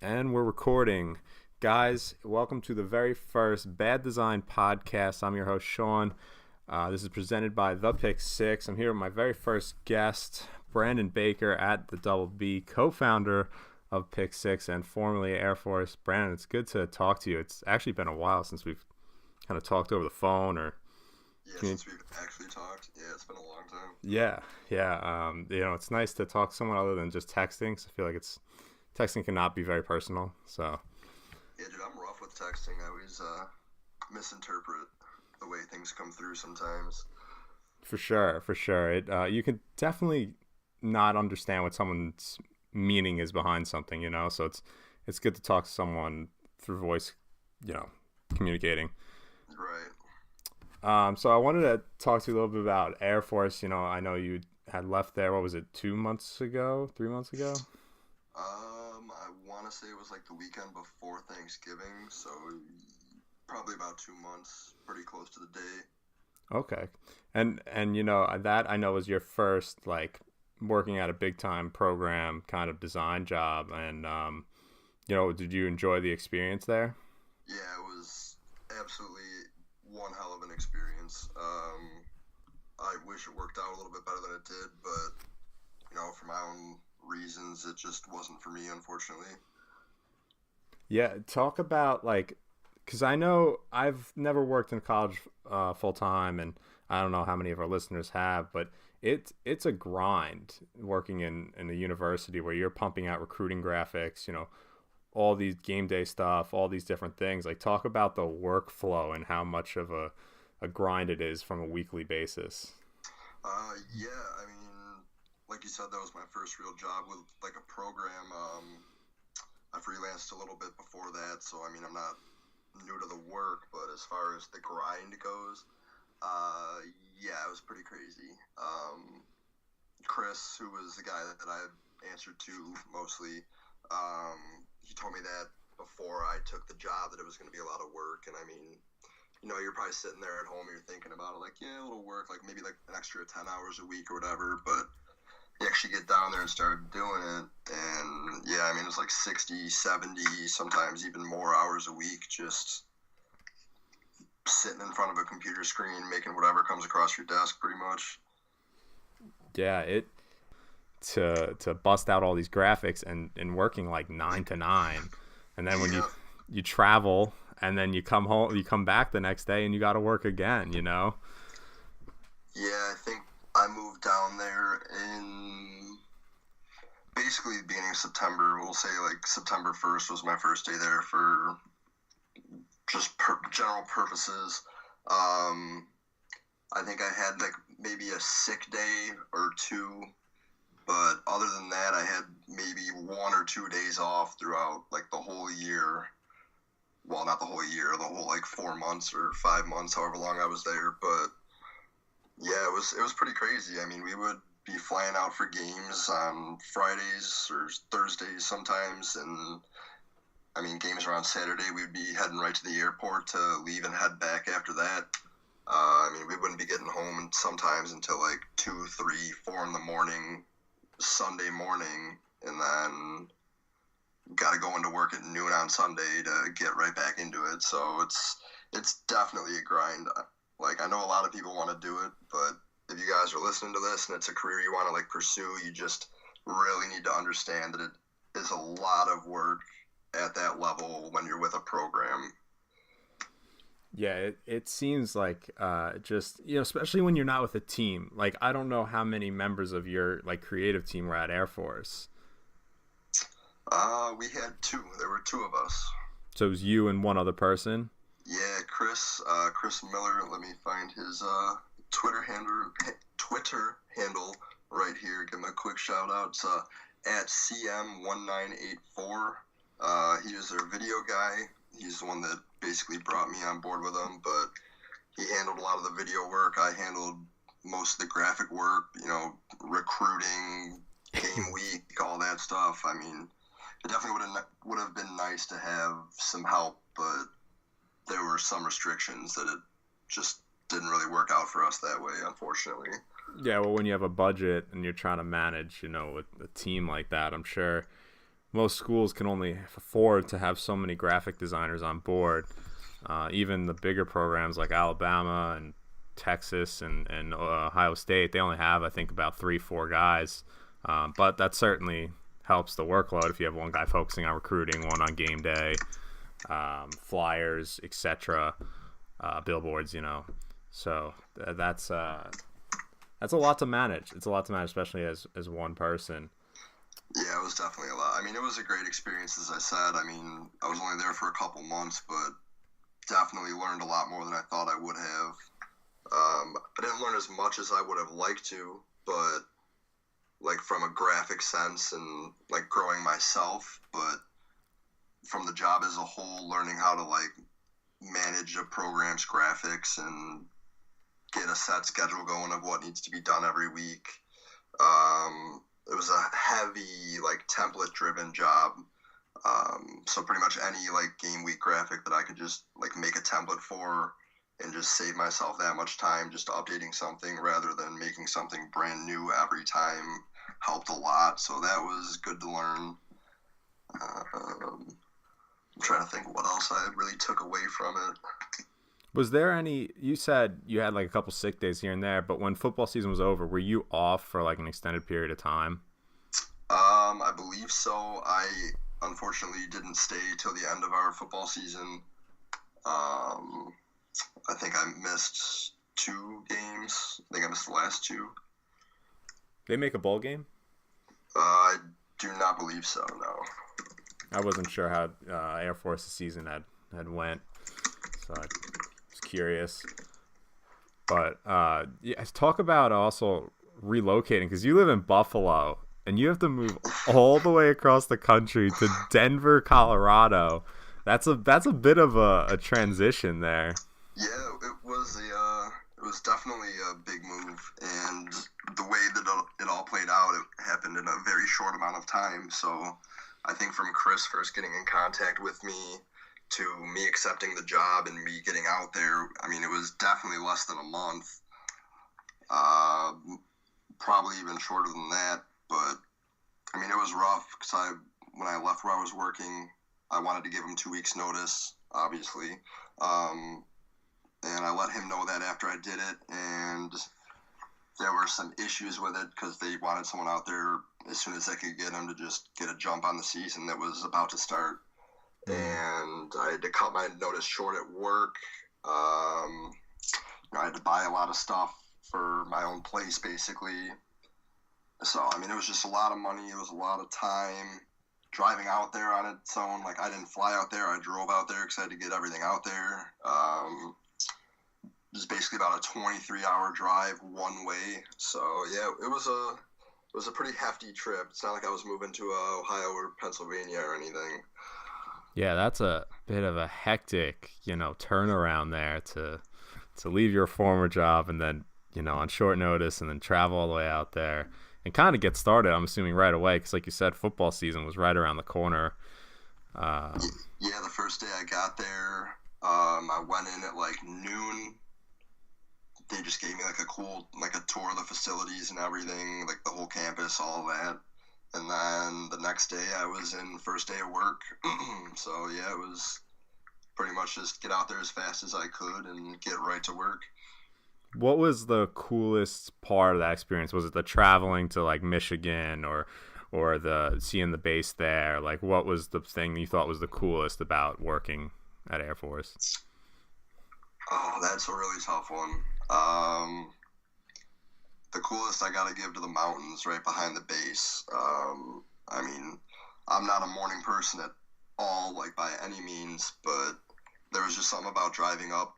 And we're recording. Guys, welcome to the very first Bad Design podcast. I'm your host, Sean. This is presented by The Pick Six. I'm here with my very first guest, Brandon Baker at the Double B, co-founder of Pick Six and formerly Air Force. Brandon, it's good to talk to you. It's actually been a while since we've kind of talked over the phone or... Yeah, since we've actually talked. Yeah, it's been a long time. Yeah. It's nice to talk to someone other than just texting. 'Cause I feel like texting cannot be very personal. So Yeah, dude, I'm rough with texting. I always misinterpret the way things come through sometimes. for sure, you can definitely not understand what someone's meaning is behind something. So it's good to talk to someone through voice. Communicating. Right. So I wanted to talk to you a little bit about Air Force. I know you had left there. What was it? 2 months ago? 3 months ago? I want to say it was like the weekend before Thanksgiving, so probably about 2 months, pretty close to the day. Okay. And that I know was your first like working at a big time program kind of design job, and did you enjoy the experience there? Yeah, it was absolutely one hell of an experience. I wish it worked out a little bit better than it did, but for my own reasons, it just wasn't for me, unfortunately. Yeah, talk about like, because I know I've never worked in college full time, and I don't know how many of our listeners have, but it's a grind working in a university where you're pumping out recruiting graphics, all these game day stuff, all these different things. Like, talk about the workflow and how much of a grind it is from a weekly basis. Yeah, I mean, like you said, that was my first real job with like a program. I freelanced a little bit before that, so I mean, I'm not new to the work, but as far as the grind goes, yeah, it was pretty crazy. Chris, who was the guy that I answered to mostly, he told me that before I took the job that it was going to be a lot of work, and I mean, you're probably sitting there at home, you're thinking about it, like, yeah, a little work, like maybe like an extra 10 hours a week or whatever, but you actually get down there and start doing it, and yeah, I mean, it's like 60, 70, sometimes even more hours a week just sitting in front of a computer screen making whatever comes across your desk, pretty much. Yeah, to bust out all these graphics and working like 9 to 9, and then when Yeah, you travel and then you come home, you come back the next day and you got to work again. yeah, I think I moved down there in basically the beginning of September. We'll say like September 1st was my first day there for just general purposes. Um, I think I had like maybe a sick day or two, but other than that, I had maybe 1 or 2 days off throughout like the whole year. Well, not the whole year, the whole like 4 months or 5 months, however long I was there. But yeah, it was pretty crazy. I mean, we would be flying out for games on Fridays or Thursdays sometimes, and I mean, games around Saturday, we'd be heading right to the airport to leave and head back after that. I mean, we wouldn't be getting home sometimes until like 2, 3, 4 in the morning, Sunday morning, and then got to go into work at noon on Sunday to get right back into it. So it's definitely a grind. Like, I know a lot of people want to do it, but if you guys are listening to this and it's a career you want to like pursue, you just really need to understand that it is a lot of work at that level when you're with a program. Yeah, it seems like just especially when you're not with a team. Like, I don't know how many members of your like creative team were at Air Force. We had two. There were two of us. So it was you and one other person. Yeah, Chris Miller. Let me find his Twitter handle right here. Give him a quick shout out. It's at CM1984. He was their video guy. He's the one that basically brought me on board with them, but he handled a lot of the video work. I handled most of the graphic work, recruiting, game week, all that stuff. I mean, it definitely would have been nice to have some help, but there were some restrictions that it just didn't really work out for us that way, unfortunately. Yeah, well, when you have a budget and you're trying to manage, with a team like that, I'm sure most schools can only afford to have so many graphic designers on board. Even the bigger programs like Alabama and Texas and Ohio State, they only have, I think, about 3-4 guys. But that certainly helps the workload if you have one guy focusing on recruiting, one on game day, flyers, etc., billboards, So that's a lot to manage. It's a lot to manage, especially as one person. Yeah, it was definitely a lot. I mean, it was a great experience, as I said. I mean, I was only there for a couple months, but definitely learned a lot more than I thought I would have. I didn't learn as much as I would have liked to, but like from a graphic sense and like growing myself, but from the job as a whole, learning how to like manage a program's graphics and get a set schedule going of what needs to be done every week. It was a heavy like template driven job. So pretty much any like game week graphic that I could just like make a template for and just save myself that much time just updating something rather than making something brand new every time helped a lot. So that was good to learn. I'm trying to think what else I really took away from it. Was there any, you said you had like a couple sick days here and there, but when football season was over, were you off for like an extended period of time? I believe so. I unfortunately didn't stay till the end of our football season. I think I missed 2 games. I think I missed the last 2. They make a bowl game? I do not believe so, no. I wasn't sure how Air Force's season had went, so I was curious. But yeah, talk about also relocating, because you live in Buffalo, and you have to move all the way across the country to Denver, Colorado. That's a bit of a transition there. Yeah, it was definitely a big move, and the way that it all played out, it happened in a very short amount of time. So I think from Chris first getting in contact with me to me accepting the job and me getting out there, I mean, it was definitely less than a month. Probably even shorter than that, but I mean, it was rough because when I left where I was working, I wanted to give him 2 weeks notice, obviously. And I let him know that after I did it, and there were some issues with it because they wanted someone out there as soon as they could get him to just get a jump on the season that was about to start. And I had to cut my notice short at work. I had to buy a lot of stuff for my own place, basically. So, I mean, it was just a lot of money. It was a lot of time driving out there on its own. Like, I didn't fly out there. I drove out there because I had to get everything out there. It was basically about a 23-hour drive one way. So, yeah, it was a pretty hefty trip. It's not like I was moving to Ohio or Pennsylvania or anything. Yeah, that's a bit of a hectic, turnaround there to leave your former job and then, on short notice and then travel all the way out there and kind of get started, I'm assuming, right away. Because like you said, football season was right around the corner. Yeah, the first day I got there, I went in at like noon. They just gave me like a tour of the facilities and everything, like the whole campus, all that. And then the next day I was in first day of work. So yeah, it was pretty much just get out there as fast as I could and get right to work. What was the coolest part of that experience? Was it the traveling to like Michigan or the seeing the base there? Like, what was the thing you thought was the coolest about working at Air Force? Oh, that's a really tough one. The coolest I gotta give to the mountains right behind the base. I mean, I'm not a morning person at all, like by any means, but there was just something about driving up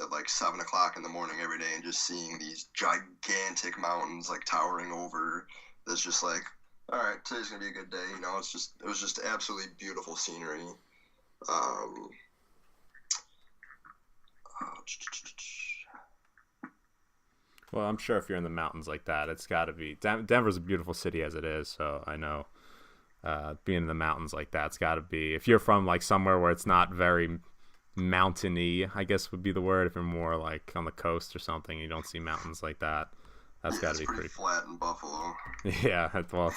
at like 7 o'clock in the morning every day and just seeing these gigantic mountains like towering over. That's just like, all right, today's gonna be a good day. It was just absolutely beautiful scenery. Well, I'm sure if you're in the mountains like that, it's got to be. Denver's a beautiful city as it is, so I know being in the mountains like that's got to be. If you're from like somewhere where it's not very mountainy, I guess would be the word. If you're more like on the coast or something, you don't see mountains like that. That's got to be pretty flat in Buffalo. Yeah, well,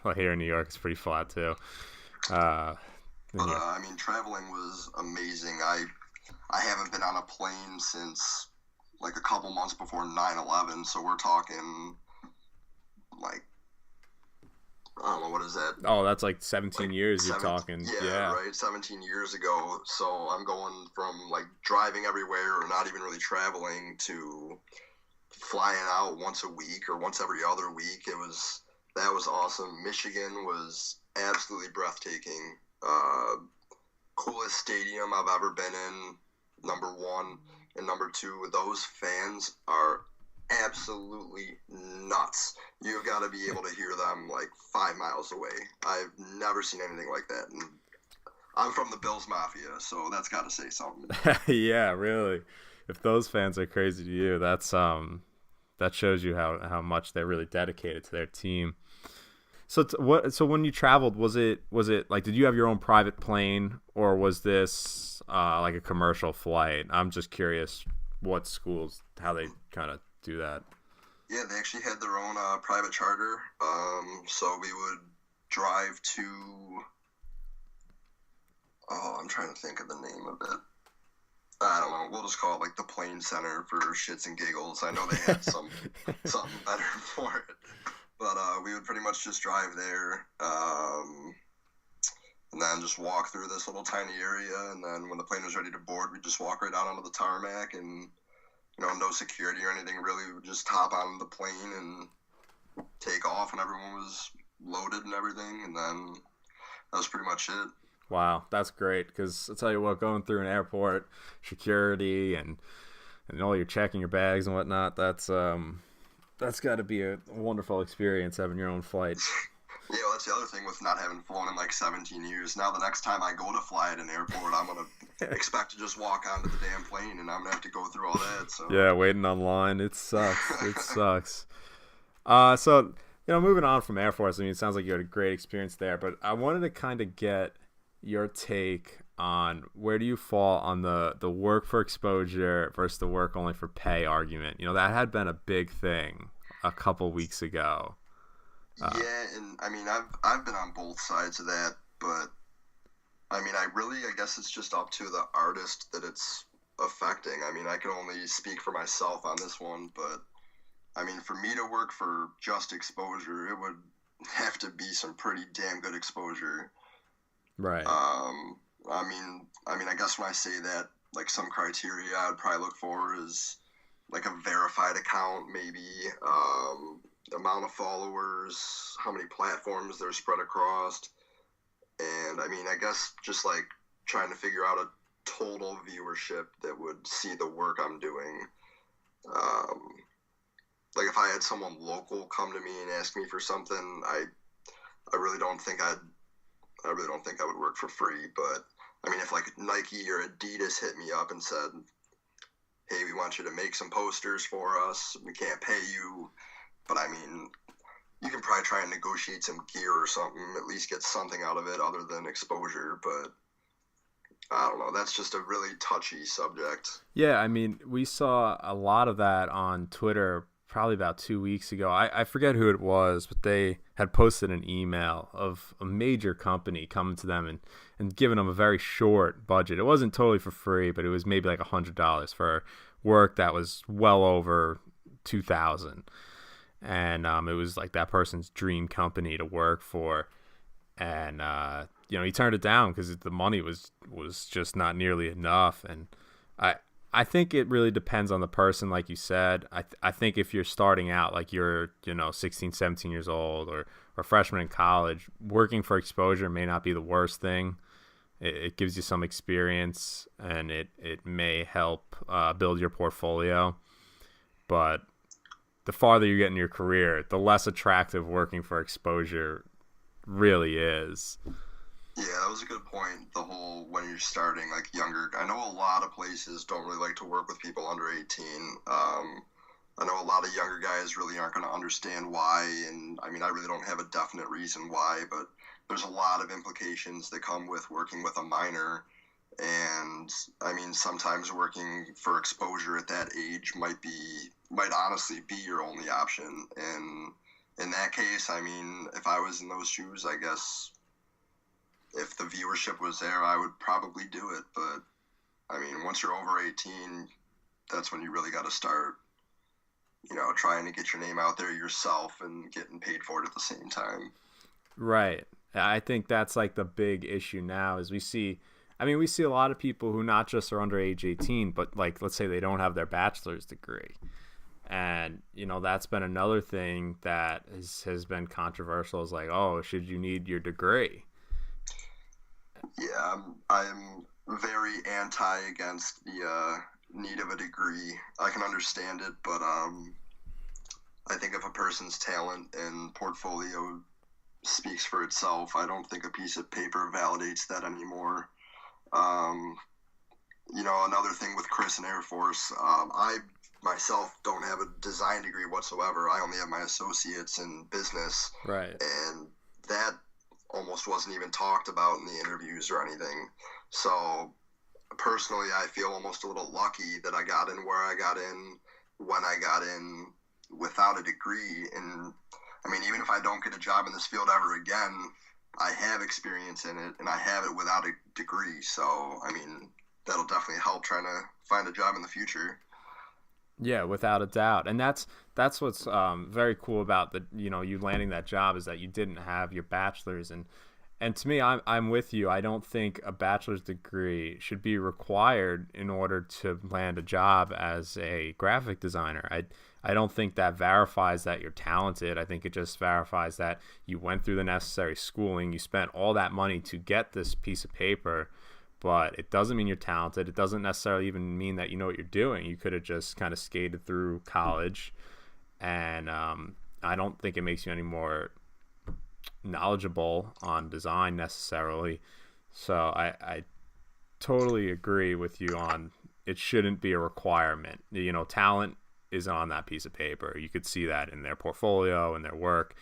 Well, here in New York, it's pretty flat too. Uh, But yeah. I mean, traveling was amazing. I haven't been on a plane since like a couple months before 9/11, so we're talking like I don't know what is that, Oh, that's like 17 like years you're 7, talking. yeah, Yeah. right, 17 years ago. So I'm going from like driving everywhere or not even really traveling to flying out once a week or once every other week. That was awesome. Michigan was absolutely breathtaking. Coolest stadium I've ever been in, number one. And number two, those fans are absolutely nuts. You've got to be able to hear them like 5 miles away. I've never seen anything like that. And I'm from the Bills Mafia, so that's got to say something. Yeah, really. If those fans are crazy to you, that shows you how much they're really dedicated to their team. So when you traveled, was it like did you have your own private plane or was this like a commercial flight? I'm just curious what schools how they kind of do that. Yeah, they actually had their own private charter. So we would drive to. Oh, I'm trying to think of the name of it. I don't know. We'll just call it like the Plane Center for shits and giggles. I know they had something better for it, but we would pretty much just drive there, and then just walk through this little tiny area. And then when the plane was ready to board, we'd just walk right out onto the tarmac, and no security or anything really. We would just hop on the plane and take off, and everyone was loaded and everything, and then that was pretty much it. Wow, that's great because I'll tell you what, going through an airport, security and all you're checking your bags and whatnot, that's got to be a wonderful experience having your own flight. Yeah, well, that's the other thing with not having flown in like 17 years. Now the next time I go to fly at an airport, I'm going to expect to just walk onto the damn plane, and I'm going to have to go through all that. So Yeah, waiting online, it sucks. It sucks. So moving on from Air Force, I mean, it sounds like you had a great experience there, but I wanted to kind of get your take on where do you fall on the work for exposure versus the work only for pay argument. That had been a big thing a couple weeks ago. yeah, and I mean I've been on both sides of that, but I mean I guess it's just up to the artist that it's affecting. I mean I can only speak for myself on this one, but I mean for me to work for just exposure, it would have to be some pretty damn good exposure. Right. I guess when I say that, like some criteria I would probably look for is like a verified account, maybe amount of followers, how many platforms they're spread across, and I mean, I guess just like trying to figure out a total viewership that would see the work I'm doing. Like if I had someone local come to me and ask me for something, I really don't think I really don't think I would work for free. But I mean, if like Nike or Adidas hit me up and said, "Hey, we want you to make some posters for us. We can't pay you, but I mean, you can probably try and negotiate some gear or something, at least get something out of it other than exposure." But I don't know. That's just a really touchy subject. Yeah, I mean, we saw a lot of that on Twitter probably about 2 weeks ago. I forget who it was, but they had posted an email of a major company coming to them and giving them a very short budget. It wasn't totally for free, but it was maybe like $100 for work that was well over 2,000. And it was like that person's dream company to work for. And, he turned it down because the money was just not nearly enough. And I think it really depends on the person, like you said. I think if you're starting out, like you're, 16, 17 years old or a freshman in college, working for exposure may not be the worst thing. It gives you some experience, and it may help build your portfolio. But the farther you get in your career, the less attractive working for exposure really is. Yeah, that was a good point. The whole when you're starting, like younger, I know a lot of places don't really like to work with people under 18. I know a lot of younger guys really aren't going to understand why, and I mean, I really don't have a definite reason why, but there's a lot of implications that come with working with a minor. And I mean, sometimes working for exposure at that age might honestly be your only option. And in that case, I mean, if I was in those shoes, I guess if the viewership was there, I would probably do it. But I mean, once you're over 18, that's when you really got to start, trying to get your name out there yourself and getting paid for it at the same time. Right. I think that's like the big issue now is we see a lot of people who not just are under age 18, but like, let's say they don't have their bachelor's degree. And, that's been another thing that has been controversial is like, oh, should you need your degree? Yeah, I'm very anti against the need of a degree. I can understand it, but I think if a person's talent and portfolio speaks for itself, I don't think a piece of paper validates that anymore. Um, Another thing with Chris and Air Force, I myself don't have a design degree whatsoever. I only have my associates in business. Right. And that almost wasn't even talked about in the interviews or anything. So personally, I feel almost a little lucky that I got in where I got in when I got in without a degree. And I mean, even if I don't get a job in this field ever again, I have experience in it and I have it without a degree. So, I mean, that'll definitely help trying to find a job in the future. Yeah, without a doubt. And that's what's very cool about you landing that job is that you didn't have your bachelor's. And to me, I'm with you. I don't think a bachelor's degree should be required in order to land a job as a graphic designer. I don't think that verifies that you're talented. I think it just verifies that you went through the necessary schooling. You spent all that money to get this piece of paper, but it doesn't mean you're talented. It doesn't necessarily even mean that you know what you're doing. You could have just kind of skated through college, and I don't think it makes you any more knowledgeable on design necessarily. So I totally agree with you on it shouldn't be a requirement. Talent is on that piece of paper. You could see that in their portfolio and their work,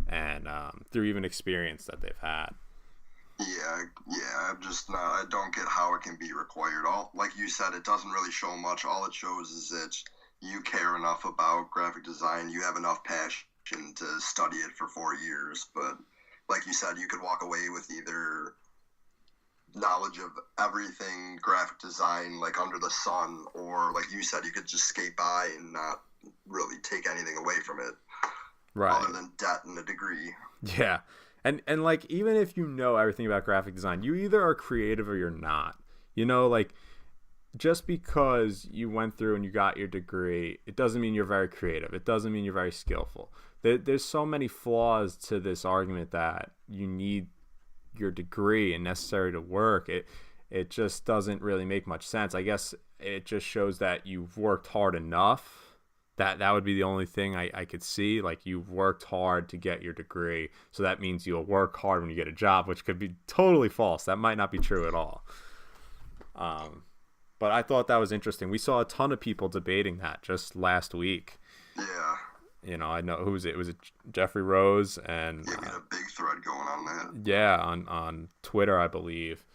and through even experience that they've had. Yeah, I'm just not. I don't get how it can be required. Like you said, it doesn't really show much. All it shows is that you care enough about graphic design. You have enough passion to study it for 4 years. But like you said, you could walk away with either knowledge of everything graphic design, like under the sun, or like you said, you could just skate by and not really take anything away from it, right? Other than debt and a degree. Yeah. And like, even if you know everything about graphic design, you either are creative or you're not. Like, just because you went through and you got your degree, it doesn't mean you're very creative. It doesn't mean you're very skillful. There's so many flaws to this argument that you need your degree and necessary to work. It just doesn't really make much sense. I guess it just shows that you've worked hard enough. That would be the only thing I could see. Like, you've worked hard to get your degree, so that means you'll work hard when you get a job, which could be totally false. That might not be true at all. But I thought that was interesting. We saw a ton of people debating that just last week. Yeah. I know who was it? Was it Jeffrey Rose? And yeah, we had a big thread going on that. Yeah, on Twitter, I believe.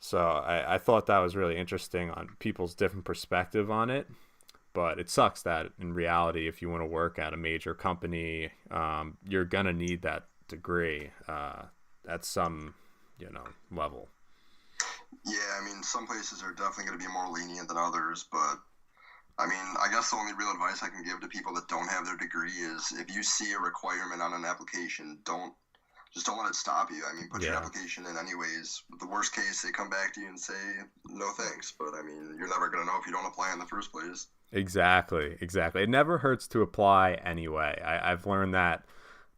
So I thought that was really interesting on people's different perspective on it. But it sucks that in reality, if you want to work at a major company, you're going to need that degree at some, level. Yeah, I mean, some places are definitely going to be more lenient than others. But, I mean, I guess the only real advice I can give to people that don't have their degree is if you see a requirement on an application, don't let it stop you. I mean, put your application in anyways. The worst case, they come back to you and say, no thanks. But, I mean, you're never going to know if you don't apply in the first place. Exactly. It never hurts to apply anyway. I've learned that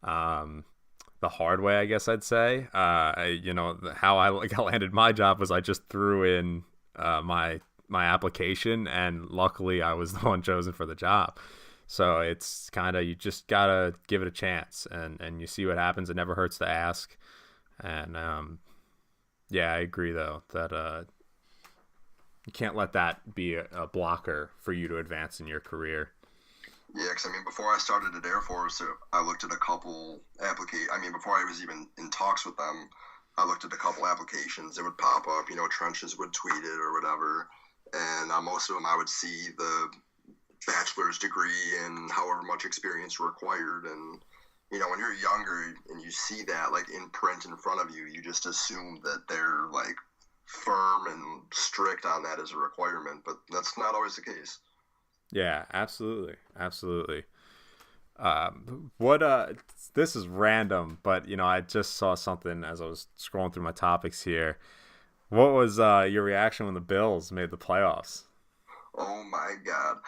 the hard way, I guess I'd say. How I landed my job was I just threw in my application, and luckily I was the one chosen for the job. So it's kind of, you just gotta give it a chance, and you see what happens. It never hurts to ask. And I agree though that you can't let that be a blocker for you to advance in your career. Yeah, because I mean, before I started at Air Force, I looked at a couple before I was even in talks with them, I looked at a couple applications that would pop up. Trenches would tweet it or whatever, and most of them I would see the bachelor's degree and however much experience required. And, you know, when you're younger and you see that, like, in print in front of you, you just assume that they're, like, firm and strict on that as a requirement. But that's not always the case. Yeah, absolutely. Absolutely. What this is random, but you know, I just saw something as I was scrolling through my topics here. What was your reaction when the Bills made the playoffs? Oh my God.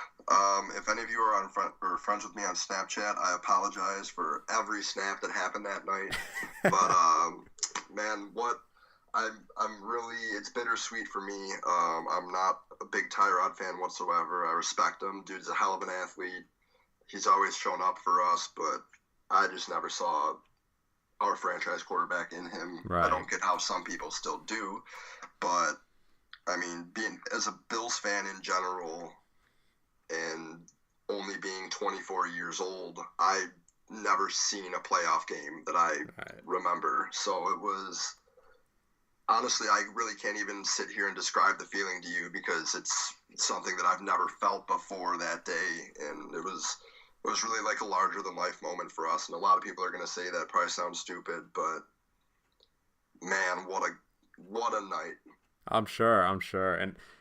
If any of you are friends with me on Snapchat, I apologize for every snap that happened that night. But man, I'm really, it's bittersweet for me. I'm not a big Tyrod fan whatsoever. I respect him. Dude's a hell of an athlete. He's always shown up for us, but I just never saw our franchise quarterback in him. Right. I don't get how some people still do, but I mean, being as a Bills fan in general, and only being 24 years old, I never seen a playoff game that I remember. So it was, honestly, I really can't even sit here and describe the feeling to you because it's something that I've never felt before that day, and it was really like a larger than life moment for us. And a lot of people are going to say that probably sounds stupid, but man, what a night. I'm sure,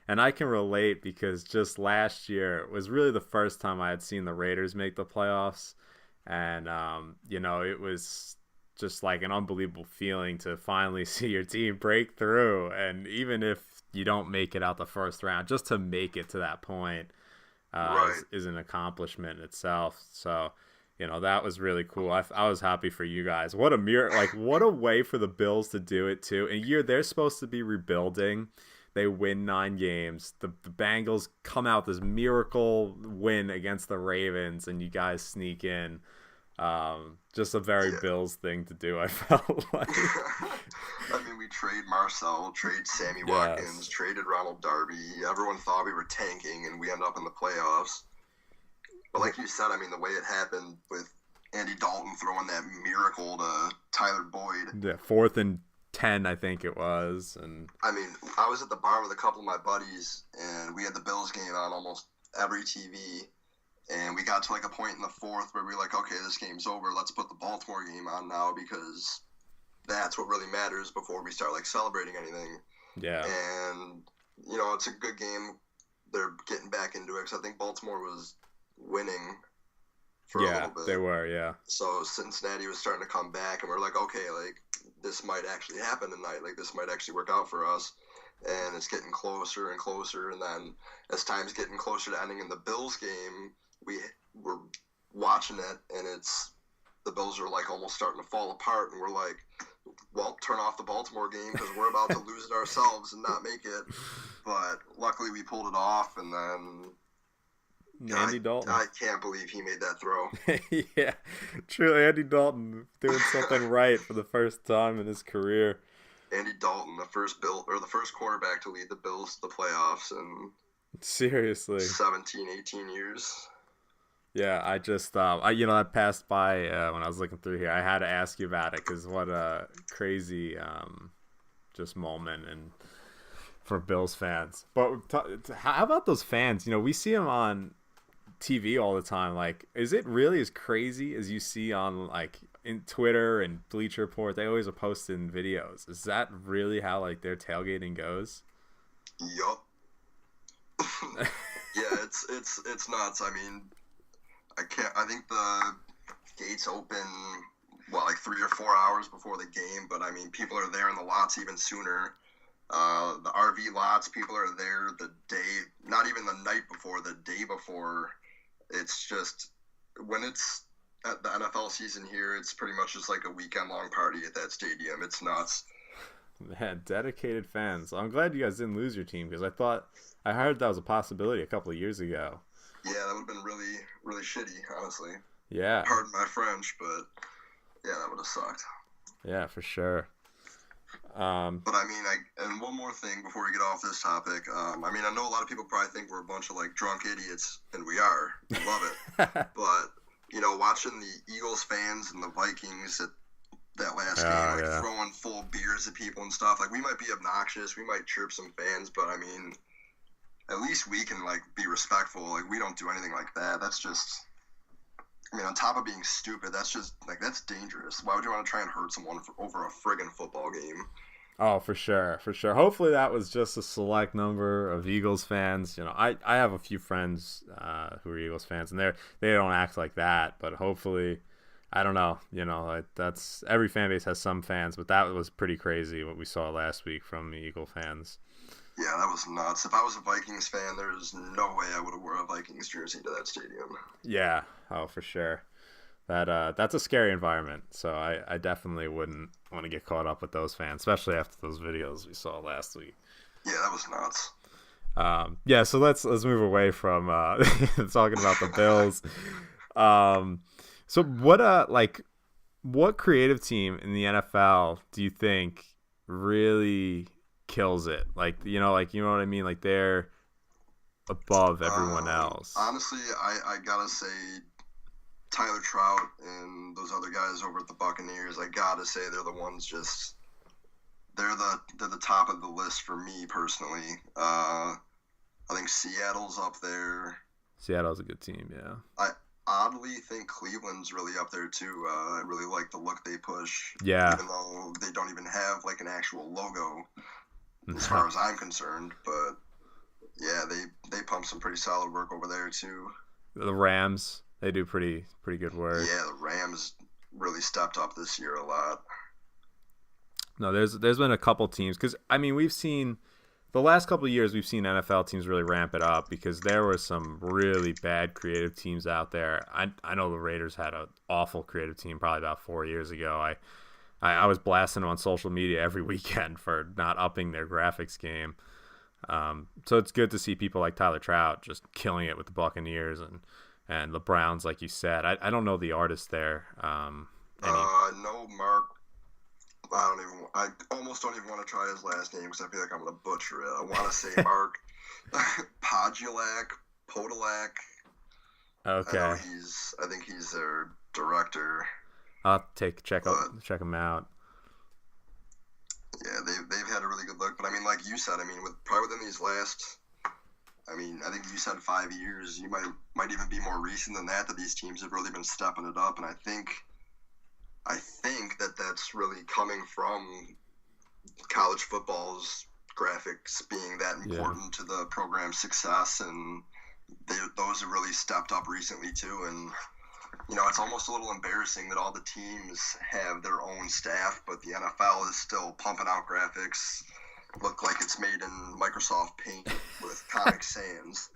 and I can relate because just last year was really the first time I had seen the Raiders make the playoffs, and you know, it was just like an unbelievable feeling to finally see your team break through, and even if you don't make it out the first round, just to make it to that point is an accomplishment in itself. So, you know, that was really cool. I was happy for you guys. What a what a way for the Bills to do it too. And they're supposed to be rebuilding. They win 9 games. The Bengals come out this miracle win against the Ravens, and you guys sneak in. Just a very Bills thing to do, I felt like. I mean, we trade Marcel, trade Sammy Watkins, traded Ronald Darby. Everyone thought we were tanking, and we end up in the playoffs. But like you said, I mean, the way it happened with Andy Dalton throwing that miracle to Tyler Boyd. Yeah, 4th and 10, I think it was. And I mean, I was at the bar with a couple of my buddies, and we had the Bills game on almost every TV. And we got to like a point in the 4th where we were like, okay, this game's over. Let's put the Baltimore game on now because that's what really matters before we start like celebrating anything. Yeah. And, you know, it's a good game. They're getting back into it because I think Baltimore was winning for a little bit. They were, yeah. So Cincinnati was starting to come back, and we're like, okay, like this might actually happen tonight. Like this might actually work out for us. And it's getting closer and closer. And then as time's getting closer to ending in the Bills game, we were watching it, and the Bills are like almost starting to fall apart, and we're like, well, turn off the Baltimore game because we're about to lose it ourselves and not make it. But luckily we pulled it off, and then Andy Dalton. I can't believe he made that throw. Yeah, truly, Andy Dalton doing something right for the first time in his career. Andy Dalton, the first quarterback to lead the Bills to the playoffs in seriously 17, 18 years. Yeah, I just I passed by when I was looking through here. I had to ask you about it because what a crazy just moment and for Bills fans. But how about those fans? You know, we see them on TV all the time. Like, is it really as crazy as you see on like in Twitter and Bleacher Report? They always are posting videos. Is that really how like their tailgating goes? Yup. Yeah, it's nuts. I mean, I think the gates open like 3 or 4 hours before the game, but I mean, people are there in the lots even sooner. The RV lots, people are there the day, not even the night before, the day before. It's just, when it's at the NFL season here, it's pretty much just like a weekend-long party at that stadium. It's nuts. Man, dedicated fans. I'm glad you guys didn't lose your team because I heard that was a possibility a couple of years ago. Yeah, that would have been really, really shitty, honestly. Yeah. Pardon my French, but yeah, that would have sucked. Yeah, for sure. But I mean, and one more thing before we get off this topic. I mean, I know a lot of people probably think we're a bunch of like drunk idiots, and we are. We love it. But you know, watching the Eagles fans and the Vikings at that last game, throwing full beers at people and stuff. Like, we might be obnoxious, we might chirp some fans, but I mean, at least we can like be respectful. Like we don't do anything like that. That's just, I mean, on top of being stupid, that's just like that's dangerous. Why would you want to try and hurt someone over a friggin' football game? Oh, for sure, for sure. Hopefully that was just a select number of Eagles fans. You know, I have a few friends who are Eagles fans, and they don't act like that. But hopefully, I don't know. You know, like that's every fan base has some fans, but that was pretty crazy what we saw last week from the Eagle fans. Yeah, that was nuts. If I was a Vikings fan, there's no way I would have worn a Vikings jersey to that stadium. Yeah, oh for sure. That's a scary environment. So I definitely wouldn't want to get caught up with those fans, especially after those videos we saw last week. Yeah, that was nuts. Yeah, so let's move away from talking about the Bills. So what creative team in the NFL do you think really kills it? Like you know what I mean? Like they're above everyone else. Honestly, I gotta say Tyler Trout and those other guys over at the Buccaneers, I gotta say they're the ones just they're the top of the list for me personally. I think Seattle's up there. Seattle's a good team, yeah. I oddly think Cleveland's really up there too. I really like the look they push. Yeah. Even though they don't even have like an actual logo as far as I'm concerned. But yeah, they pump some pretty solid work over there too. The Rams, they do pretty good work. Yeah, the Rams really stepped up this year a lot. No, there's been a couple teams because I mean we've seen the last couple of years we've seen NFL teams really ramp it up because there were some really bad creative teams out there. I know the Raiders had an awful creative team probably about 4 years ago. I was blasting them on social media every weekend for not upping their graphics game. So it's good to see people like Tyler Trout just killing it with the Buccaneers and the Browns, like you said. I don't know the artist there. No, Mark. I almost don't even want to try his last name because I feel like I'm going to butcher it. I want to say Mark Podolak. Okay. I think he's their director. I'll check him out. Yeah, they've had a really good look, but I mean, like you said, I mean, within these last, I mean, I think you said 5 years. You might even be more recent than that these teams have really been stepping it up, and I think that that's really coming from college football's graphics being that important to the program's success, and those have really stepped up recently too. And you know, it's almost a little embarrassing that all the teams have their own staff, but the NFL is still pumping out graphics. Look like it's made in Microsoft Paint with Comic Sans.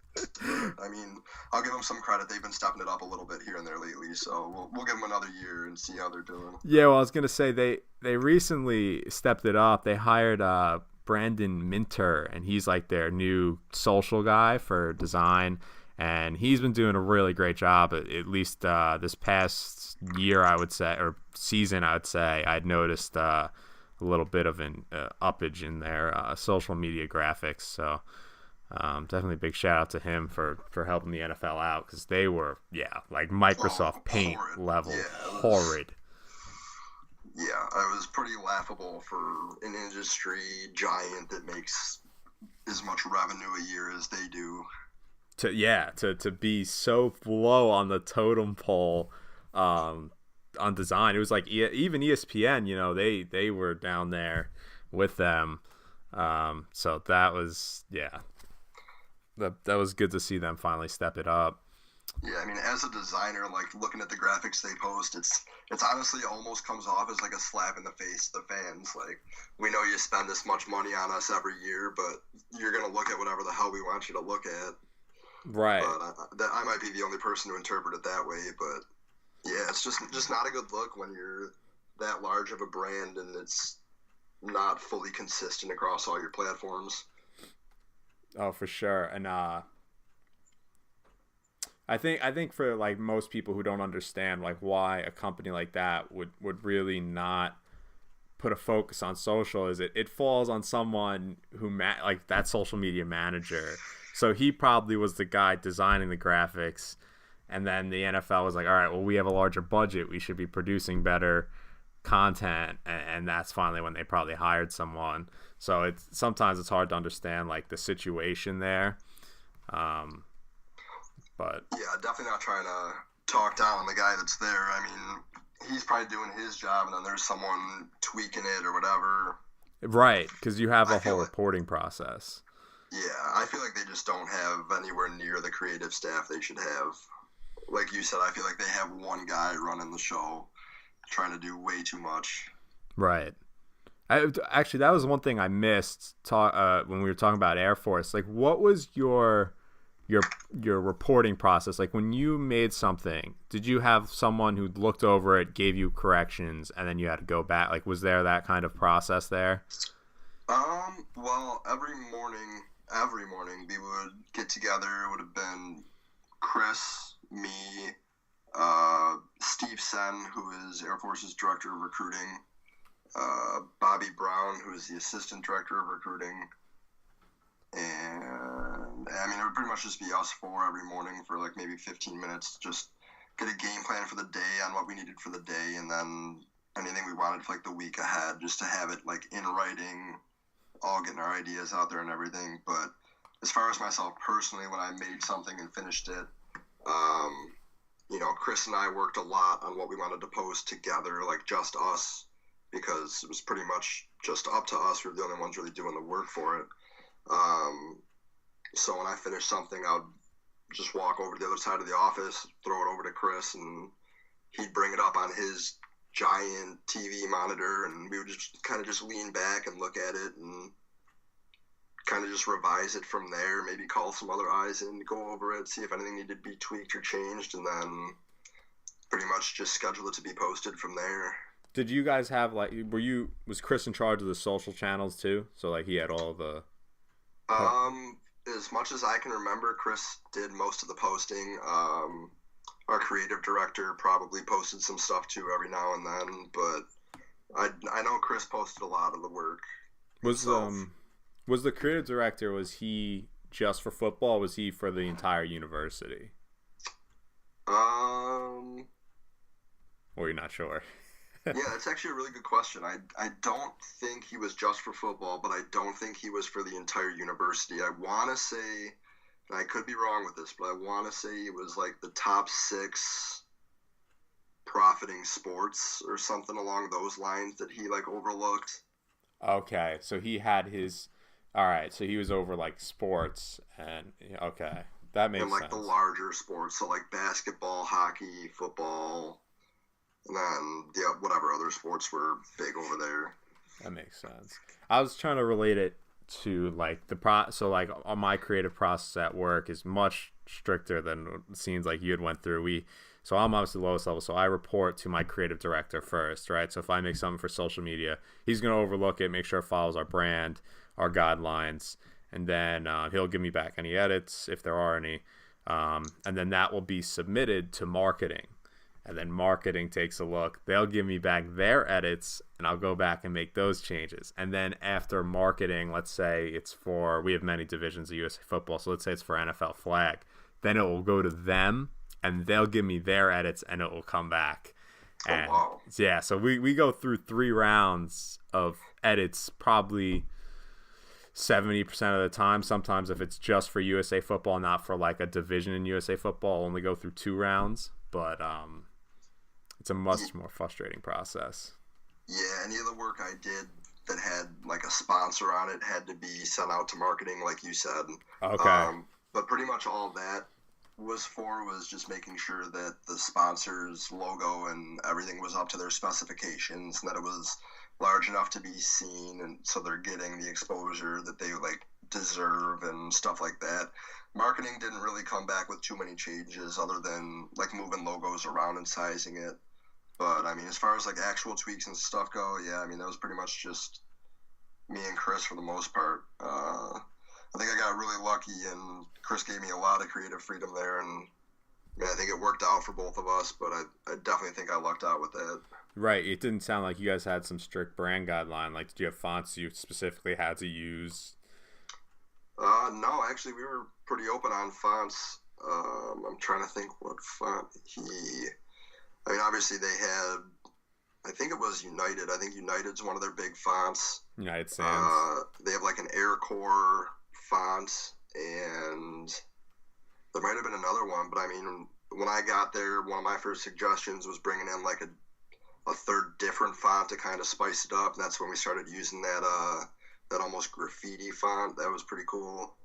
I mean, I'll give them some credit. They've been stepping it up a little bit here and there lately, so we'll give them another year and see how they're doing. Yeah, well, I was gonna say they recently stepped it up. They hired Brandon Minter, and he's like their new social guy for design, and he's been doing a really great job. At least this past year, I would say, or season, I would say, I'd noticed a little bit of an uppage in their social media graphics. So. Definitely a big shout out to him for helping the NFL out because they were, like Microsoft Paint horrid. level, horrid. Yeah, it was pretty laughable for an industry giant that makes as much revenue a year as they do. To be so low on the totem pole on design. It was like even ESPN, you know, they were down there with them. So that was, That was good to see them finally step it up. Yeah, I mean, as a designer, like looking at the graphics they post, it's honestly almost comes off as like a slap in the face to the fans. Like, we know you spend this much money on us every year, but you're gonna look at whatever the hell we want you to look at. Right. But I might be the only person to interpret it that way. But yeah, it's just not a good look when you're that large of a brand and it's not fully consistent across all your platforms. Oh, for sure. And I think for like most people who don't understand like why a company like that would really not put a focus on social is it falls on someone who like that social media manager. So he probably was the guy designing the graphics, and then the NFL was like, all right, well, we have a larger budget, we should be producing better content, and that's finally when they probably hired someone. So sometimes it's hard to understand like the situation there. But yeah, definitely not trying to talk down on the guy that's there. I mean, he's probably doing his job, and then there's someone tweaking it or whatever. right, because you have I a whole feel like, reporting process. yeah, I feel like they just don't have anywhere near the creative staff they should have. Like you said, I feel like they have one guy running the show, trying to do way too much. Right. Actually, that was one thing I missed when we were talking about Air Force. Like, what was your your reporting process? Like, when you made something, did you have someone who looked over it, gave you corrections, and then you had to go back? Like, was there that kind of process there? Well, every morning we would get together. It would have been Chris, me, Steve Sen, who is Air Force's director of recruiting, Bobby Brown, who is the assistant director of recruiting, and I mean, it would pretty much just be us four every morning for like maybe 15 minutes, just get a game plan for the day on what we needed for the day, and then anything we wanted for like the week ahead, just to have it like in writing, all getting our ideas out there and everything. But as far as myself personally, when I made something and finished it, Chris and I worked a lot on what we wanted to post together, like just us, because it was pretty much just up to us. We were the only ones really doing the work for it. So when I finished something, I'd just walk over to the other side of the office, throw it over to Chris, and he'd bring it up on his giant TV monitor, and we would just kind of just lean back and look at it and kind of just revise it from there, maybe call some other eyes in to go over it, see if anything needed to be tweaked or changed, and then pretty much just schedule it to be posted from there. Did you guys have was Chris in charge of the social channels too? So like he had all the As much as I can remember, Chris did most of the posting. Our creative director probably posted some stuff too every now and then, but I know Chris posted a lot of the work. Was the creative director, was he just for football, or was he for the entire university? Or you're not sure? Yeah, that's actually a really good question. I don't think he was just for football, but I don't think he was for the entire university. I want to say, and I could be wrong with this, but I want to say it was like the top 6 profiting sports or something along those lines that he like overlooked. Okay, so he had his. All right, so he was over like sports and okay, that makes sense. And like the larger sports, so like basketball, hockey, football. And then, yeah, whatever other sports were big over there. That makes sense. I was trying to relate it to like so like on my creative process at work is much stricter than it seems like you had went through. So I'm obviously the lowest level, so I report to my creative director first, right? So if I make something for social media, he's going to overlook it, make sure it follows our brand, our guidelines, and then he'll give me back any edits if there are any, and then that will be submitted to marketing. And then marketing takes a look. They'll give me back their edits, and I'll go back and make those changes. And then after marketing, let's say we have many divisions of USA football, so let's say it's for NFL flag. Then it will go to them, and they'll give me their edits, and it will come back. And wow. Yeah, so we go through 3 rounds of edits, probably 70% of the time. Sometimes if it's just for USA football, not for like a division in USA football, I'll only go through 2 rounds. But it's a much more frustrating process. Yeah, any of the work I did that had like a sponsor on it had to be sent out to marketing, like you said. Okay. But pretty much all that was just making sure that the sponsor's logo and everything was up to their specifications and that it was large enough to be seen, and so they're getting the exposure that they like deserve and stuff like that. Marketing didn't really come back with too many changes other than like moving logos around and sizing it. But I mean, as far as like actual tweaks and stuff go, yeah, I mean, that was pretty much just me and Chris for the most part. I think I got really lucky, and Chris gave me a lot of creative freedom there, and I think it worked out for both of us, but I definitely think I lucked out with that. Right. It didn't sound like you guys had some strict brand guideline. Like, did you have fonts you specifically had to use? No, actually, we were pretty open on fonts. I'm trying to think what font I mean, obviously they had, I think it was United. I think United's one of their big fonts. United Sans. They have like an AirCore font, and There might have been another one, but I mean, when I got there, one of my first suggestions was bringing in like a third different font to kind of spice it up. And that's when we started using that almost graffiti font. That was pretty cool.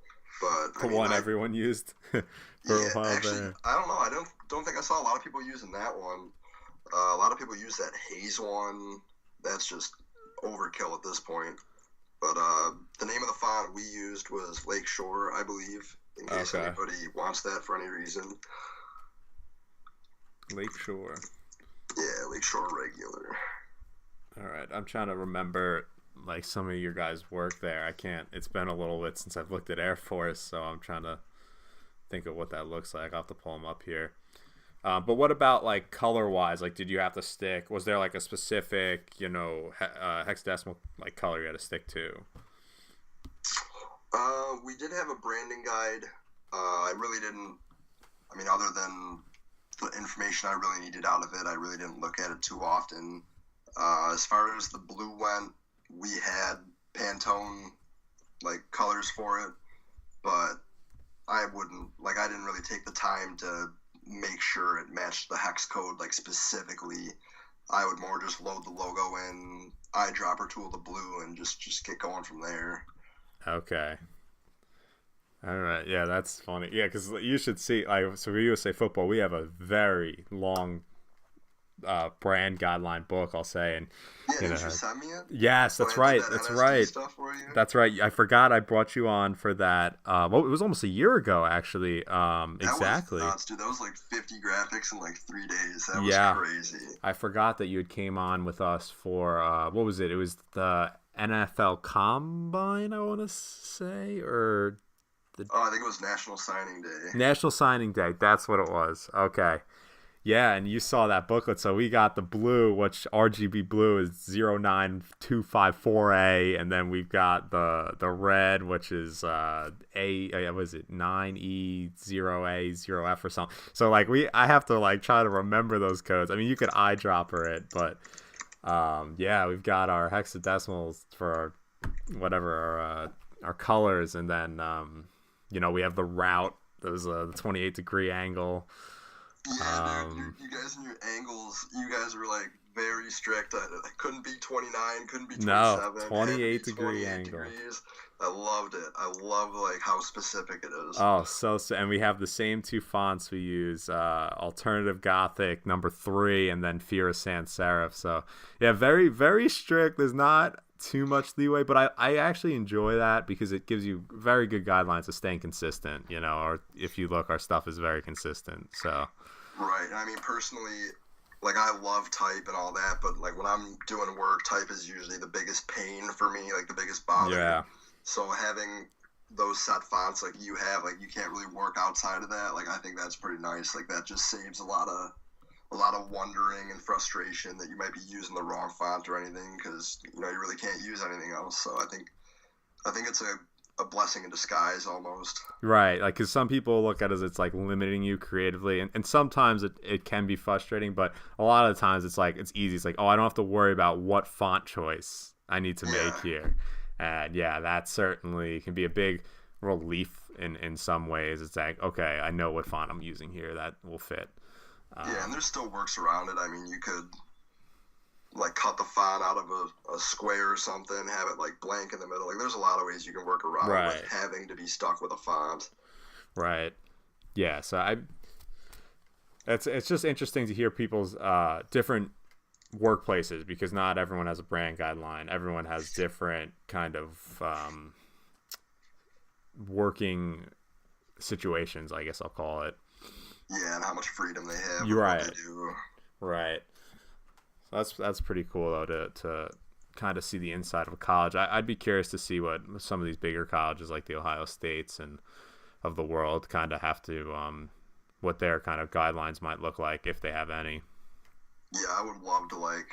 But The one everyone used for yeah, a while actually, there. I don't know. I don't think I saw a lot of people using that one. A lot of people use that haze one. That's just overkill at this point. But the name of the font we used was Lakeshore, I believe, in case Okay. anybody wants that for any reason. Lakeshore. Yeah, Lakeshore regular. All right, I'm trying to remember like some of your guys' work there. I can't. It's been a little bit since I've looked at Air Force, so I'm trying to think of what that looks like. I'll have to pull them up here. But what about like color wise? Like, did you have to stick? Was there like a specific, hexadecimal like color you had to stick to? We did have a branding guide. I really didn't. I mean, other than the information I really needed out of it, I really didn't look at it too often. As far as the blue went, we had Pantone like colors for it, but I didn't really take the time to make sure it matched the hex code like specifically. I would more just load the logo in, eyedropper tool the blue, and just get going from there. Okay. All right. Yeah, that's funny. Yeah, because you should see. Like, so for USA Football, we have a very long brand guideline book, I'll say, and Yeah, didn't you send me it? yes, that's When I right. did that That's NSD right. stuff for you? That's right. I forgot I brought you on for that. Well, it was almost a year ago, actually. Exactly. That was nuts, dude. That was like 50 graphics in like 3 days. That was Yeah. crazy. I forgot that you had came on with us for what was it? It was the NFL Combine, I want to say, or Oh, I think it was National Signing Day. National Signing Day. That's what it was. Okay. Yeah, and you saw that booklet. So we got the blue, which RGB blue is 09254A, and then we've got the red, which is was it 9E0A0F or something. So like I have to like try to remember those codes. I mean, you could eyedropper it, but yeah, we've got our hexadecimals for our, whatever our colors, and then we have the route. There's the 28-degree angle. Yeah, dude, you guys and your angles, you guys were like very strict. I couldn't be 29, couldn't be 27. No, had to be 28-degree angle. degrees. I loved it. I love like how specific it is. Oh, and we have the same two fonts we use: Alternative Gothic #3, and then Fear of Sans Serif. So yeah, very very strict. There's not too much leeway, but I actually enjoy that because it gives you very good guidelines to staying consistent. Or if you look, our stuff is very consistent. So. Right. I mean, personally, like I love type and all that, but like when I'm doing work, type is usually the biggest pain for me, like the biggest bother. Yeah. So having those set fonts like you have, like you can't really work outside of that. Like I think that's pretty nice. Like that just saves a lot of wondering and frustration that you might be using the wrong font or anything because you really can't use anything else. So I think it's a blessing in disguise almost. Right, like because some people look at it as it's like limiting you creatively, and sometimes it can be frustrating, but a lot of the times it's like it's easy. It's like, oh, I don't have to worry about what font choice I need to make here. And yeah, that certainly can be a big relief in some ways. It's like, okay, I know what font I'm using here that will fit. Yeah, and there's still works around it. I mean, you could like cut the font out of a square or something, have it like blank in the middle. Like there's a lot of ways you can work around like having to be stuck with a font. Right. Yeah. So it's just interesting to hear people's different workplaces because not everyone has a brand guideline. Everyone has different kind of working situations, I guess I'll call it. Yeah, and how much freedom they have. You're right. What they do. Right. So that's pretty cool though to kind of see the inside of a college. I'd be curious to see what some of these bigger colleges like the Ohio States and of the world kind of have to what their kind of guidelines might look like if they have any. Yeah, I would love to like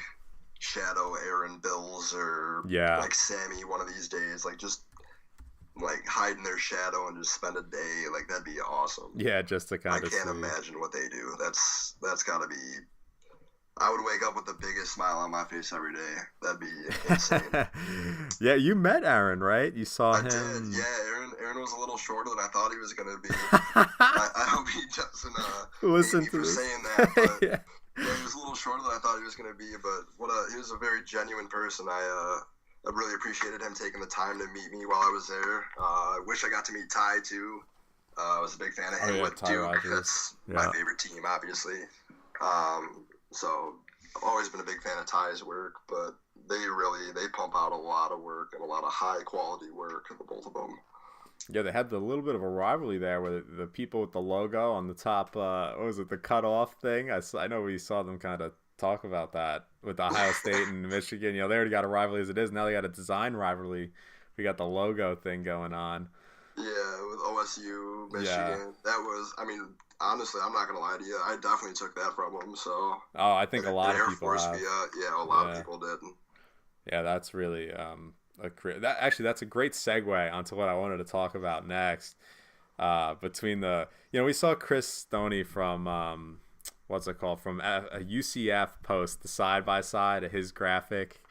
shadow Aaron Bills or like Sammy one of these days. Like just like hide in their shadow and just spend a day. Like that'd be awesome. Yeah, just to kind of. I can't imagine what they do. That's got to be. I would wake up with the biggest smile on my face every day. That'd be insane. Yeah, you met Aaron, right? You saw him. I did. Yeah, Aaron Aaron was a little shorter than I thought he was going to be. I hope he doesn't listen hate me to for this. saying that, but Yeah. he was a little shorter than I thought he was going to be. But he was a very genuine person. I really appreciated him taking the time to meet me while I was there. I wish I got to meet Ty too. I was a big fan of him with Ty Duke. Rogers. That's my favorite team, obviously. So I've always been a big fan of Ty's work, but they pump out a lot of work and a lot of high quality work, the both of them. Yeah, they had the little bit of a rivalry there with the people with the logo on the top. What was it, the cutoff thing? I know we saw them kind of talk about that with Ohio State and Michigan. They already got a rivalry as it is. Now they got a design rivalry. We got the logo thing going on. Yeah, with OSU, Michigan. Yeah. That was, honestly, I'm not going to lie to you. I definitely took that from them. So. Oh, I think a lot of people have. A lot of people did. Yeah, that's really that's a great segue onto what I wanted to talk about next. Between we saw Chris Stoney from what's it called, from a UCF post the side by side of his graphic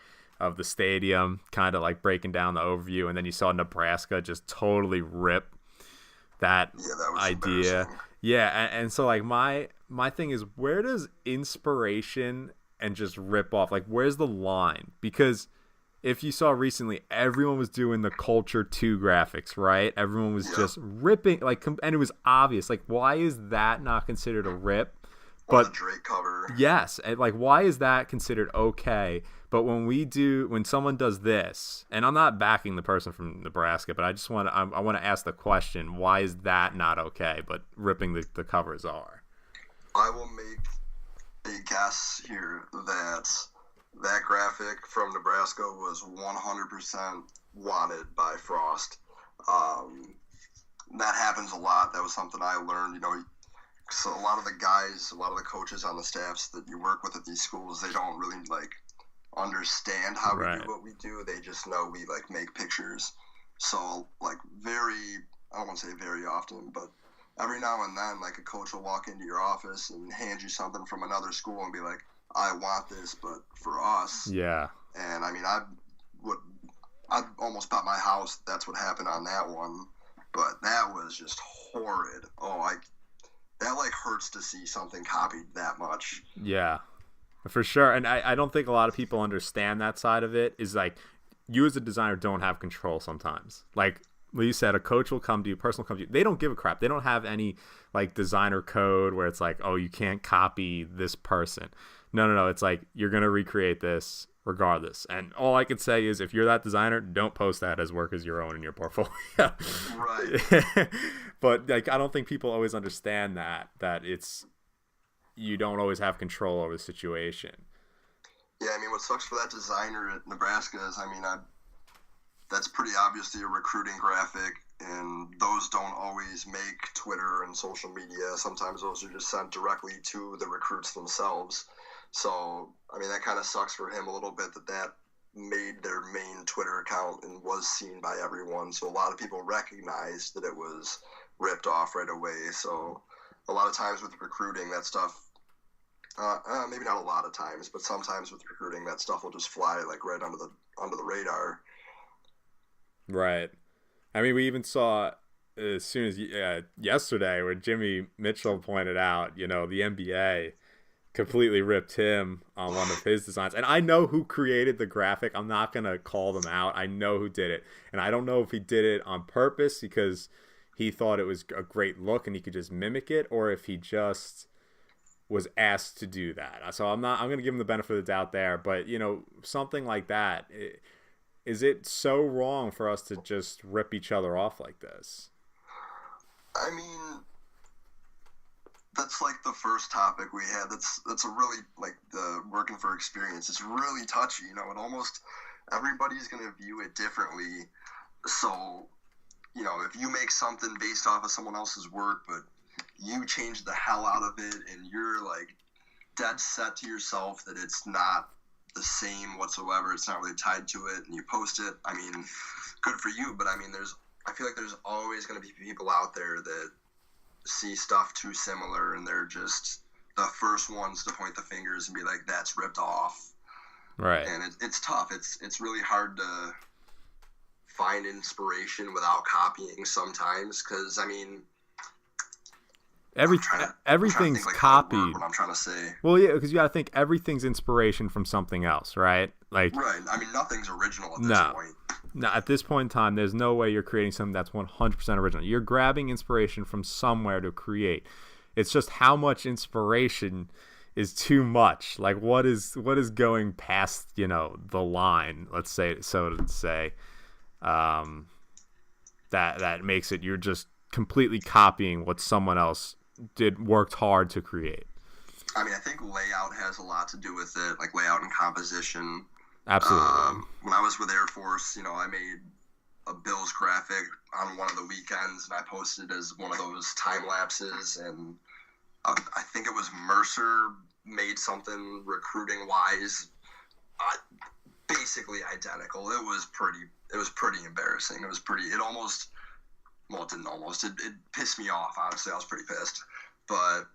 of the stadium, kind of like breaking down the overview, and then you saw Nebraska just totally rip that idea. Yeah, and so like my thing is, where does inspiration and just rip off, like where's the line? Because if you saw recently, everyone was doing the Culture 2 graphics, right? Everyone was just ripping, and it was obvious. Like, why is that not considered a rip? But the Drake cover. Yes, and why is that considered okay? But when someone does this, and I'm not backing the person from Nebraska, but I want to ask the question: why is that not okay? But ripping the covers are. I will make a guess here that graphic from Nebraska was 100% wanted by Frost. That happens a lot. That was something I learned, so a lot of the coaches on the staffs that you work with at these schools, they don't really understand how we do what we do. They just know we make pictures. So I don't want to say very often, but every now and then, a coach will walk into your office and hand you something from another school and be like, I want this, but for us. Yeah. And I almost bought my house. That's what happened on that one. But that was just horrid. That hurts to see something copied that much. Yeah, for sure. And I don't think a lot of people understand that side of it. Is you as a designer don't have control sometimes. Like you said, a coach will come to you, person will come to you. They don't give a crap. They don't have any designer code where it's oh, you can't copy this person. No. It's you're going to recreate this regardless. And all I can say is if you're that designer, don't post that as work as your own in your portfolio. Right. But I don't think people always understand that you don't always have control over the situation. Yeah, what sucks for that designer at Nebraska is, that's pretty obviously a recruiting graphic, and those don't always make Twitter and social media. Sometimes those are just sent directly to the recruits themselves. So, that kind of sucks for him a little bit that made their main Twitter account and was seen by everyone. So a lot of people recognized that it was ripped off right away. So a lot of times with recruiting, that stuff, maybe not a lot of times, but sometimes with recruiting, that stuff will just fly right under the radar. Right. We even saw as soon as yesterday where Jimmy Mitchell pointed out, the NBA completely ripped him on one of his designs. And I know who created the graphic. I'm not going to call them out. I know who did it. And I don't know if he did it on purpose because he thought it was a great look and he could just mimic it, or if he just was asked to do that. So I'm going to give him the benefit of the doubt there. But, something like that, is it so wrong for us to just rip each other off like this? That's the first topic we had. That's a really the working for experience. It's really touchy. It almost everybody's gonna view it differently. So, if you make something based off of someone else's work, but you change the hell out of it, and you're dead set to yourself that it's not the same whatsoever. It's not really tied to it, and you post it. Good for you. But I feel like there's always gonna be people out there that see stuff too similar, and they're just the first ones to point the fingers and be like, that's ripped off. Right. And it's tough. It's really hard to find inspiration without copying sometimes, because I mean, everything's think, like, copied. what I'm trying to say. Well, yeah, because you got to think everything's inspiration from something else, right? Like, right. I mean, nothing's original at this point. No, at this point in time, there's no way you're creating something that's 100% original. You're grabbing inspiration from somewhere to create. It's just how much inspiration is too much. Like, what is going past, the line, let's say, so to say, that makes it you're just completely copying what someone else worked hard to create. I mean, I think layout has a lot to do with it, like layout and composition. Absolutely. When I was with Air Force, I made a Bills graphic on one of the weekends, and I posted it as one of those time lapses. And I think it was Mercer made something recruiting wise, basically identical. It was pretty embarrassing. It pissed me off. Honestly, I was pretty pissed. But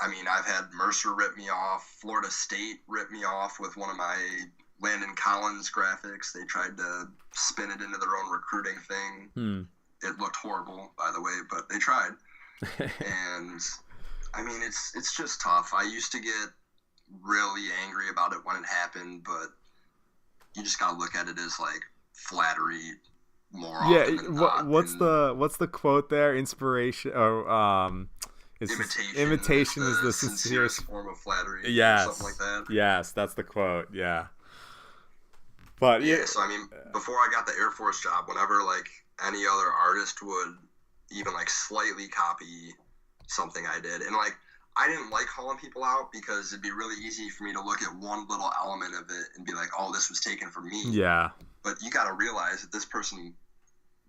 I mean, I've had Mercer rip me off. Florida State ripped me off with one of my Landon Collins graphics. They tried to spin it into their own recruiting thing. It looked horrible, by the way, but they tried. And I mean, it's just tough. I used to get really angry about it when it happened, but you just gotta look at it as like flattery more often than not. What's the quote there? Inspiration or imitation is the sincerest form of flattery. Yes, or something like that. Yes, that's the quote. Yeah. But yeah, so I mean, before I got the Air Force job, whenever like any other artist would even like slightly copy something I did, and like I didn't like calling people out because it'd be really easy for me to look at one little element of it and be like, oh, this was taken from me. Yeah. But you got to realize that this person,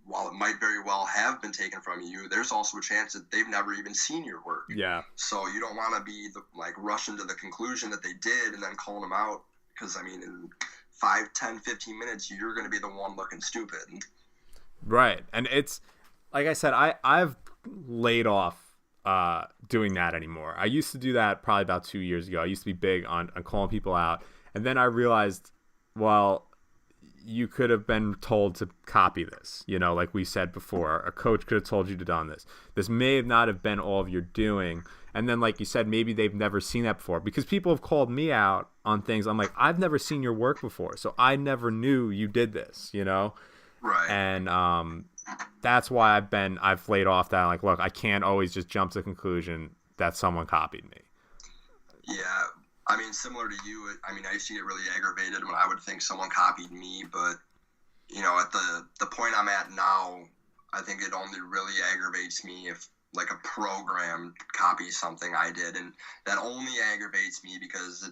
while it might very well have been taken from you, there's also a chance that they've never even seen your work. Yeah. So you don't want to be rushing to the conclusion that they did and then calling them out, because I mean, in 5, 10, 15 minutes, you're going to be the one looking stupid. Right. And it's, like I said, I've laid off doing that anymore. I used to do that probably about 2 years ago. I used to be big on calling people out. And then I realized, well, you could have been told to copy this. Like we said before, a coach could have told you to done this. This may have not have been all of your doing. And then, like you said, maybe they've never seen that before, because people have called me out on things. I'm like, I've never seen your work before, so I never knew you did this, Right. And that's why I've laid off that. Like, look, I can't always just jump to the conclusion that someone copied me. Yeah. I mean, similar to you, I mean, I used to get really aggravated when I would think someone copied me, but, at the point I'm at now, I think it only really aggravates me if, like, a program copies something I did, and that only aggravates me because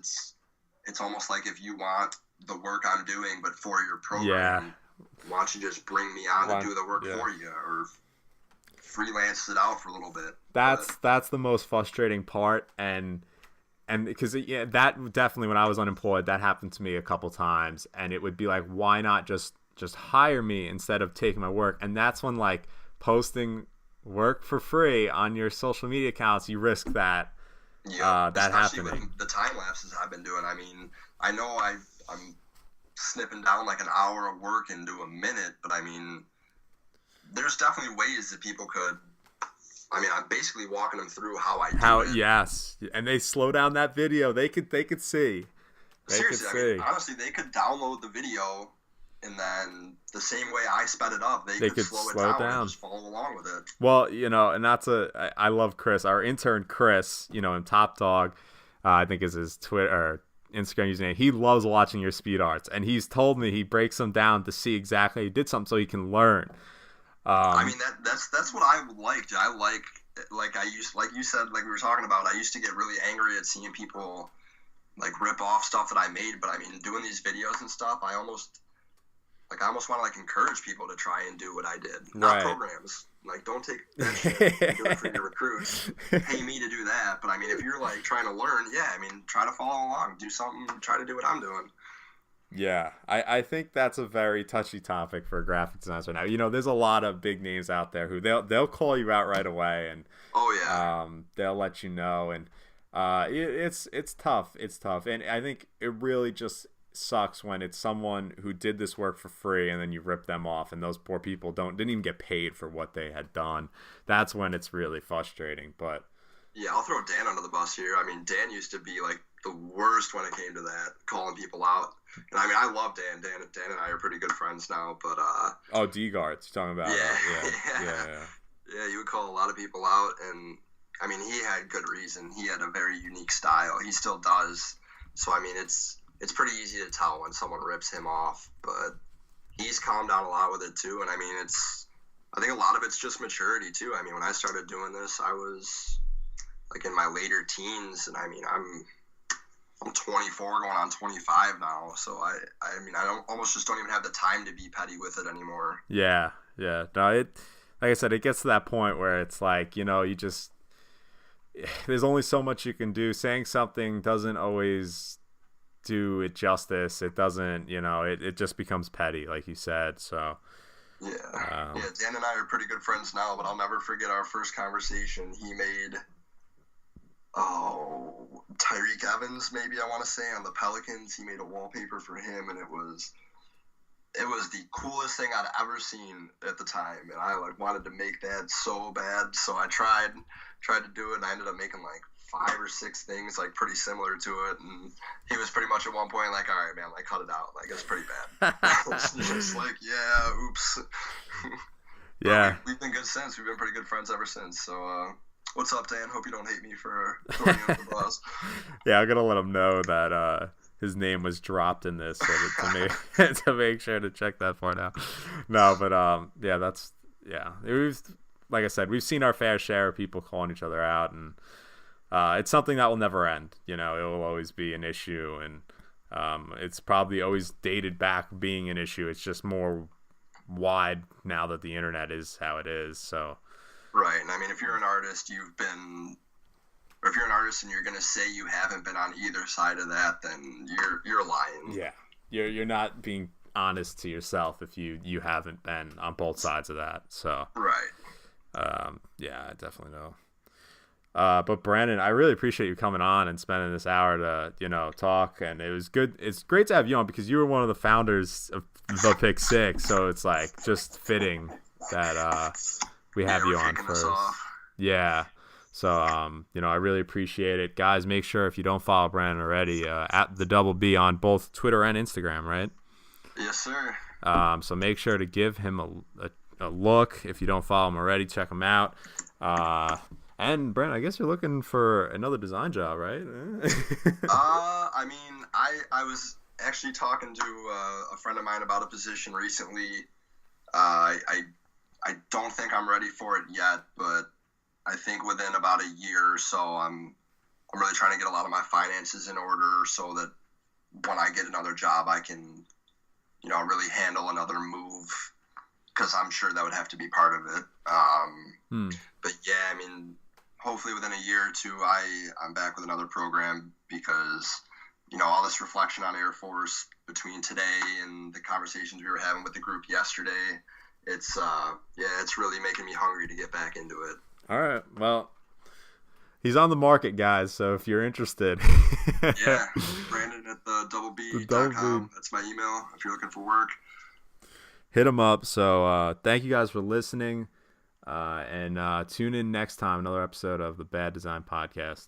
it's almost like if you want the work I'm doing, but for your program, why don't you just bring me on to do the work for you, or freelance it out for a little bit. That's the most frustrating part, and because that definitely, when I was unemployed, that happened to me a couple times, and it would be like, why not just hire me instead of taking my work? And that's when, like, posting work for free on your social media accounts, you risk that that happening. The time lapses I've been doing, I mean, I know I'm snipping down like an hour of work into a minute, but I mean, there's definitely ways that people could. I mean, I'm basically walking them through how I do it. Yes, and they slow down that video. They could see. Seriously, I mean, honestly, they could download the video, and then the same way I sped it up, they could slow it down and just follow along with it. Well, and I love Chris, our intern Chris, in Top Dog, I think is his Twitter or Instagram username. He loves watching your speed arts, and he's told me he breaks them down to see exactly how you did something so he can learn. I mean, that's what I liked. I like you said, like we were talking about, I used to get really angry at seeing people like rip off stuff that I made, but I mean, doing these videos and stuff, I almost want to like encourage people to try and do what I did. Not programs. Like, don't take that shit and do it for your recruits. Pay me to do that. But I mean, if you're like trying to learn, I mean, try to follow along, do something, try to do what I'm doing. Yeah, I think that's a very touchy topic for graphic designers right now. There's a lot of big names out there who they'll call you out right away, and they'll let you know, and it's tough. It's tough, and I think it really just sucks when it's someone who did this work for free and then you rip them off, and those poor people didn't even get paid for what they had done. That's when it's really frustrating. But yeah, I'll throw Dan under the bus here. I mean, Dan used to be like the worst when it came to that, calling people out. And I mean, I love Dan. Dan and I are pretty good friends now. But oh, D-Guards, you're talking about? Yeah, he would call a lot of people out, and I mean, he had good reason. He had a very unique style. He still does. So I mean, it's pretty easy to tell when someone rips him off. But he's calmed down a lot with it too. And I mean, I think a lot of it's just maturity too. I mean, when I started doing this, I was like in my later teens, and I mean, I'm 24 going on 25 now, so I mean, I almost just don't even have the time to be petty with it anymore. Yeah. No, like I said, it gets to that point where it's like, there's only so much you can do. Saying something doesn't always do it justice. It doesn't, it just becomes petty, like you said. So yeah, Dan and I are pretty good friends now, but I'll never forget our first conversation. He made Tyreek Evans, maybe I want to say, on the Pelicans. He made a wallpaper for him, and it was the coolest thing I'd ever seen at the time, and I wanted to make that so bad. So I tried to do it, and I ended up making like 5 or 6 things like pretty similar to it. And he was pretty much at one point like, "All right, man, like cut it out. Like it's pretty bad." Just like, yeah, oops. Yeah, we've been good since. We've been pretty good friends ever since. So. What's up, Dan? Hope you don't hate me for throwing you under the bus. Yeah, I'm gonna let him know that his name was dropped in this, so to make sure to check that part out. No, but like I said, we've seen our fair share of people calling each other out, and it's something that will never end. It will always be an issue, and it's probably always dated back being an issue. It's just more wide now that the internet is how it is. So. Right, and I mean, if you're an artist, and you're gonna say you haven't been on either side of that, then you're lying. Yeah, you're not being honest to yourself if you haven't been on both sides of that. So right. Yeah, I definitely know. But Brandon, I really appreciate you coming on and spending this hour to talk, and it was good. It's great to have you on because you were one of the founders of the Pick Six, so it's like just fitting that we have you on first. Yeah. So, I really appreciate it. Guys, make sure if you don't follow Brandon already, at the Double B on both Twitter and Instagram, right? Yes, sir. So make sure to give him a look. If you don't follow him already, check him out. And Brandon, I guess you're looking for another design job, right? I mean, I was actually talking to a friend of mine about a position recently. I don't think I'm ready for it yet, but I think within about a year or so, I'm really trying to get a lot of my finances in order so that when I get another job, I can, really handle another move, because I'm sure that would have to be part of it. But yeah, I mean, hopefully within a year or two, I'm back with another program because, all this reflection on Air Force between today and the conversations we were having with the group yesterday, it's really making me hungry to get back into it. All right. Well, he's on the market, guys, so if you're interested. Yeah, Brandon at the doubleb.com. That's my email if you're looking for work. Hit him up. So thank you guys for listening, and tune in next time, another episode of the Bad Design Podcast.